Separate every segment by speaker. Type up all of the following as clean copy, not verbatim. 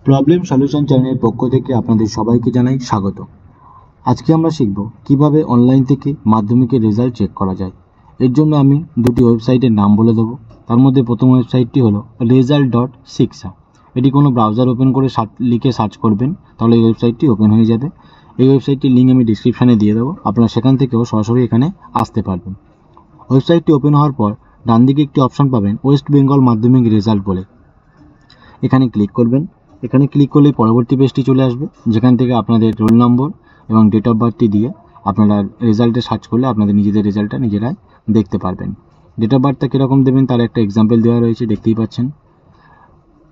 Speaker 1: Problem solution চ্যানেলের পক্ষ থেকে আপনাদের সবাইকে জানাই স্বাগত। আজকে আমরা শিখব কিভাবে অনলাইন থেকে মাধ্যমিকের রেজাল্ট চেক করা যায়। এর জন্য আমি দুটি ওয়েবসাইটের নাম বলে দেবো। তার মধ্যে প্রথম ওয়েবসাইটটি হলো result.shiksha। এটি কোনো ব্রাউজার ওপেন করে লিখে সার্চ করবেন, তাহলে এই ওয়েবসাইটটি ওপেন হয়ে যাবে। এই ওয়েবসাইটটির লিঙ্ক আমি ডিসক্রিপশানে দিয়ে দেবো, আপনারা সেখান থেকেও সরাসরি এখানে আসতে পারবেন। ওয়েবসাইটটি ওপেন হওয়ার পর ডান দিকে একটি অপশন পাবেন ওয়েস্ট বেঙ্গল মাধ্যমিক রেজাল্ট বলে, এখানে ক্লিক করবেন। এখানে ক্লিক করলেই পরবর্তী পেজটি চলে আসবে, যেখান থেকে আপনাদের রোল নম্বর এবং ডেট অফ বার্থটি দিয়ে আপনারা রেজাল্টে সার্চ করলে আপনাদের নিজেদের রেজাল্টটা নিজেরাই দেখতে পারবেন। ডেট অফ বার্থটা কীরকম দেবেন তার একটা এক্সাম্পল দেওয়া রয়েছে, দেখতেই পাচ্ছেন।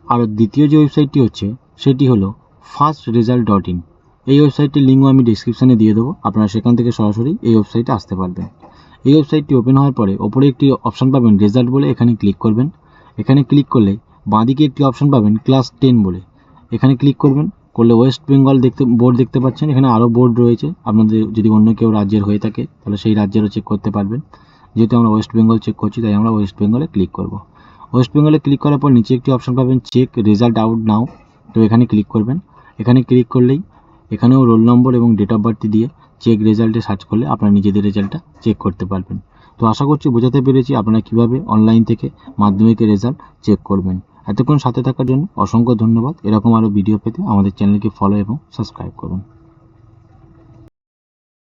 Speaker 1: আর দ্বিতীয় যে ওয়েবসাইটটি হচ্ছে সেটি হলো fastresult.in। এই ওয়েবসাইটটির লিঙ্কও আমি ডিসক্রিপশানে দিয়ে দেবো, আপনারা সেখান থেকে সরাসরি এই ওয়েবসাইটে আসতে পারবেন। এই ওয়েবসাইটটি ওপেন হওয়ার পরে ওপরে একটি অপশন পাবেন রেজাল্ট বলে, এখানে ক্লিক করবেন। এখানে ক্লিক করলে বাঁদিকে একটি অপশন পাবেন ক্লাস 10 বলে, এখানে ক্লিক করবেন। করলে ওয়েস্ট বেঙ্গল বোর্ড দেখতে পাচ্ছেন। এখানে আরও বোর্ড রয়েছে, আপনাদের যদি অন্য কেউ রাজ্যের হয়ে থাকে তাহলে সেই রাজ্যেরও চেক করতে পারবেন। যেহেতু আমরা ওয়েস্ট বেঙ্গল চেক করছি তাই আমরা ওয়েস্ট বেঙ্গলে ক্লিক করব। ওয়েস্ট বেঙ্গলে ক্লিক করার পর নিচে একটি অপশন পাবেন চেক রেজাল্ট আউট নাও, তো এখানে ক্লিক করবেন। এখানে ক্লিক করলেই এখানেও রোল নম্বর এবং ডেট অফ বার্থ দিয়ে চেক রেজাল্টে সার্চ করলে আপনারা নিজেদের রেজাল্টটা চেক করতে পারবেন। তো আশা করছি বোঝাতে পেরেছি আপনারা কীভাবে অনলাইন থেকে মাধ্যমিকের রেজাল্ট চেক করবেন। এতক্ষণ সাথে থাকার জন্য অসংখ্য ধন্যবাদ। এরকম আরও ভিডিও পেতে আমাদের চ্যানেলকে ফলো এবং সাবস্ক্রাইব করুন।